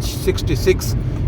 66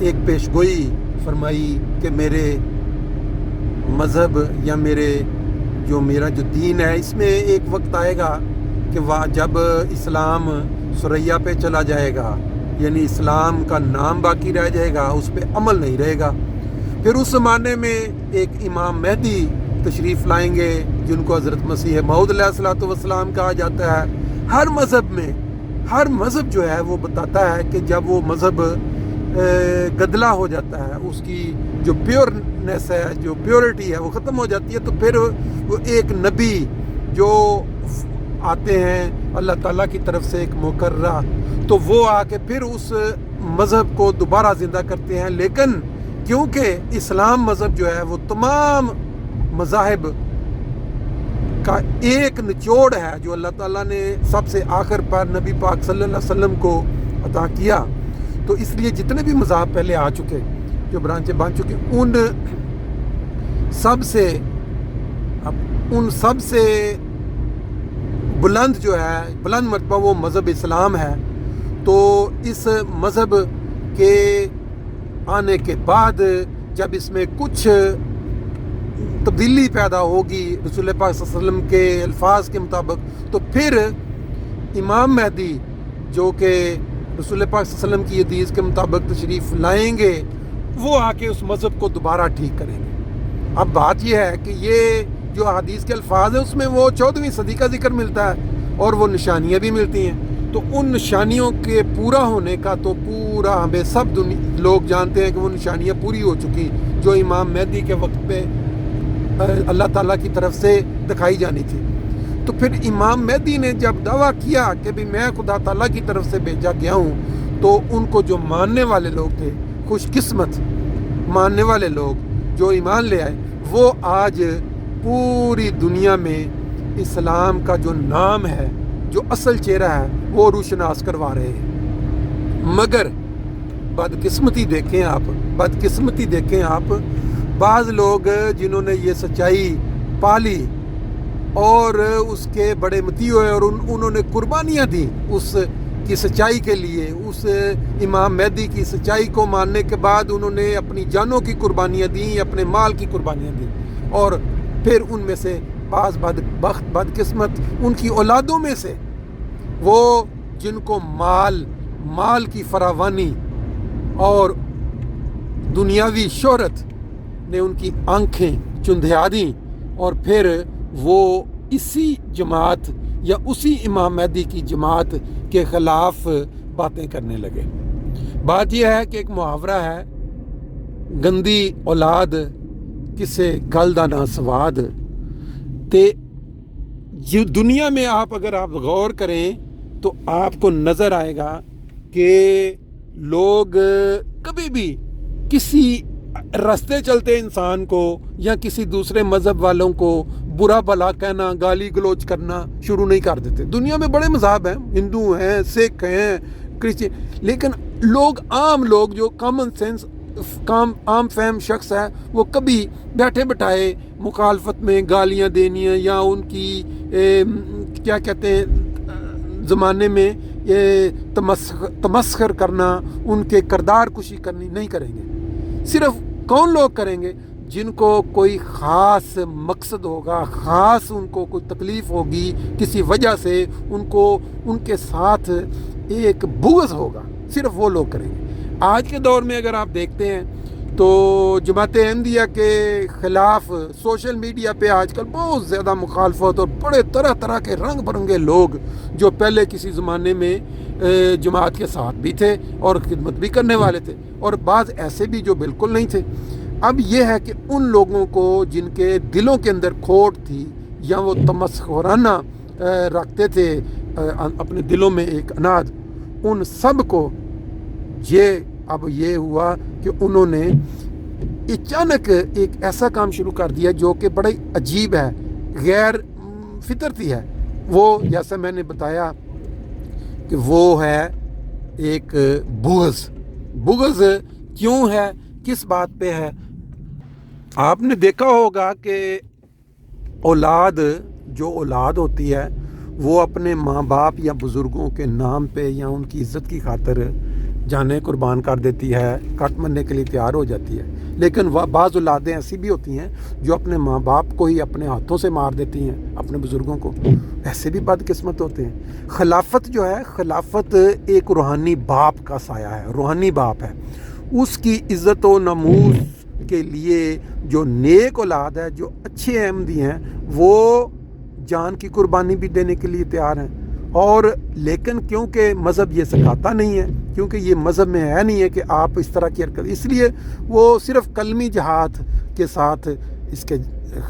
ایک پیشگوئی فرمائی کہ میرے مذہب یا میرا جو دین ہے اس میں ایک وقت آئے گا کہ جب اسلام ثریا پہ چلا جائے گا، یعنی اسلام کا نام باقی رہ جائے گا، اس پہ عمل نہیں رہے گا۔ پھر اس زمانے میں ایک امام مہدی تشریف لائیں گے جن کو حضرت مسیح موعود علیہ الصلوۃ والسلام کہا جاتا ہے۔ ہر مذہب جو ہے وہ بتاتا ہے کہ جب وہ مذہب گدلا ہو جاتا ہے، اس کی جو پیورنس ہے، جو پیورٹی ہے وہ ختم ہو جاتی ہے، تو پھر وہ ایک نبی جو آتے ہیں اللہ تعالیٰ کی طرف سے ایک مقررہ، تو وہ آ کے پھر اس مذہب کو دوبارہ زندہ کرتے ہیں۔ لیکن کیونکہ اسلام مذہب جو ہے وہ تمام مذاہب کا ایک نچوڑ ہے جو اللہ تعالیٰ نے سب سے آخر پر نبی پاک صلی اللہ علیہ وسلم کو عطا کیا، تو اس لیے جتنے بھی مذاہب پہلے آ چکے، جو برانچیں بن چکے، ان سب سے بلند جو ہے، بلند مرتبہ وہ مذہب اسلام ہے۔ تو اس مذہب کے آنے کے بعد جب اس میں کچھ تبدیلی پیدا ہوگی رسول پاک صلی اللہ علیہ وسلم کے الفاظ کے مطابق، تو پھر امام مہدی جو کہ رسول پاک صلی اللہ علیہ وسلم کی حدیث کے مطابق تشریف لائیں گے، وہ آ کے اس مذہب کو دوبارہ ٹھیک کریں گے۔ اب بات یہ ہے کہ یہ جو حدیث کے الفاظ ہیں اس میں وہ 14ویں صدی کا ذکر ملتا ہے اور وہ نشانیاں بھی ملتی ہیں، تو ان نشانیوں کے پورا ہونے کا تو پورا ہمیں سب لوگ جانتے ہیں کہ وہ نشانیاں پوری ہو چکی جو امام مہدی کے وقت پہ اللہ تعالیٰ کی طرف سے دکھائی جانی تھی۔ تو پھر امام مہدی نے جب دعویٰ کیا کہ بھی میں خدا تعالیٰ کی طرف سے بھیجا گیا ہوں، تو ان کو جو ماننے والے لوگ تھے، خوش قسمت ماننے والے لوگ جو ایمان لے آئے، وہ آج پوری دنیا میں اسلام کا جو نام ہے، جو اصل چہرہ ہے، وہ روشناس کروا رہے ہیں۔ مگر بدقسمتی دیکھیں آپ، بعض لوگ جنہوں نے یہ سچائی پالی اور اس کے بڑے متی ہوئے اور انہوں نے قربانیاں دی اس کی سچائی کے لیے، اس امام مہدی کی سچائی کو ماننے کے بعد انہوں نے اپنی جانوں کی قربانیاں دیں، اپنے مال کی قربانیاں دیں، اور پھر ان میں سے بعض بدقسمت ان کی اولادوں میں سے وہ جن کو مال کی فراوانی اور دنیاوی شہرت نے ان کی آنکھیں چندھیا دیں، اور پھر وہ اسی جماعت یا اسی امام مہدی کی جماعت کے خلاف باتیں کرنے لگے۔ بات یہ ہے کہ ایک محاورہ ہے، گندی اولاد کسے گل دا نہ سواد، تے دنیا میں اگر آپ غور کریں تو آپ کو نظر آئے گا کہ لوگ کبھی بھی کسی راستے چلتے انسان کو یا کسی دوسرے مذہب والوں کو برا بھلا کہنا، گالی گلوچ کرنا شروع نہیں کر دیتے۔ دنیا میں بڑے مذہب ہیں، ہندو ہیں، سکھ ہیں، کرسچن، لیکن عام لوگ جو کامن سینس عام فہم شخص ہے، وہ کبھی بیٹھے بٹھائے مخالفت میں گالیاں دینیاں یا ان کی کیا کہتے ہیں زمانے میں تمسخر کرنا، ان کے کردار کشی کرنی نہیں کریں گے۔ صرف کون لوگ کریں گے؟ جن کو کوئی خاص مقصد ہوگا، خاص ان کو کوئی تکلیف ہوگی کسی وجہ سے، ان کے ساتھ ایک بغض ہوگا، صرف وہ لوگ کریں گے۔ آج کے دور میں اگر آپ دیکھتے ہیں تو جماعت احمدیہ کے خلاف سوشل میڈیا پہ آج کل بہت زیادہ مخالفت اور بڑے طرح طرح کے رنگ برنگے لوگ جو پہلے کسی زمانے میں جماعت کے ساتھ بھی تھے اور خدمت بھی کرنے والے تھے، اور بعض ایسے بھی جو بالکل نہیں تھے۔ اب یہ ہے کہ ان لوگوں کو جن کے دلوں کے اندر کھوٹ تھی یا وہ تمسخرانہ رکھتے تھے اپنے دلوں میں ایک اناد، ان سب کو اب یہ ہوا کہ انہوں نے اچانک ایک ایسا کام شروع کر دیا جو کہ بڑا عجیب ہے، غیر فطرتی ہے۔ وہ جیسا میں نے بتایا کہ وہ ہے ایک بغض کیوں ہے، کس بات پہ ہے؟ آپ نے دیکھا ہوگا کہ اولاد ہوتی ہے وہ اپنے ماں باپ یا بزرگوں کے نام پہ یا ان کی عزت کی خاطر جانیں قربان کر دیتی ہے، کٹ مرنے کے لیے تیار ہو جاتی ہے، لیکن بعض اولادیں ایسی بھی ہوتی ہیں جو اپنے ماں باپ کو ہی اپنے ہاتھوں سے مار دیتی ہیں، اپنے بزرگوں کو، ایسے بھی بد قسمت ہوتے ہیں۔ خلافت جو ہے، خلافت ایک روحانی باپ کا سایہ ہے، روحانی باپ ہے، اس کی عزت و نمود کے لیے جو نیک اولاد ہے، جو اچھے احمدی ہیں، وہ جان کی قربانی بھی دینے کے لیے تیار ہیں۔ اور لیکن کیونکہ مذہب یہ سکھاتا نہیں ہے، کیونکہ یہ مذہب میں ہے نہیں ہے کہ آپ اس طرح کی حرکت، اس لیے وہ صرف کلمی جہاد کے ساتھ اس کے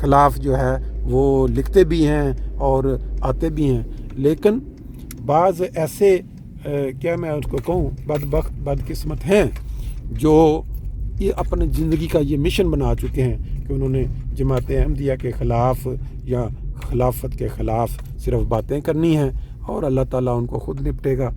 خلاف جو ہے وہ لکھتے بھی ہیں اور آتے بھی ہیں۔ لیکن بعض ایسے کیا میں اس کو کہوں بدبخت بدقسمت ہیں جو یہ اپنے زندگی کا یہ مشن بنا چکے ہیں کہ انہوں نے جماعت احمدیہ کے خلاف یا خلافت کے خلاف صرف باتیں کرنی ہیں، اور اللہ تعالیٰ ان کو خود نپٹے گا۔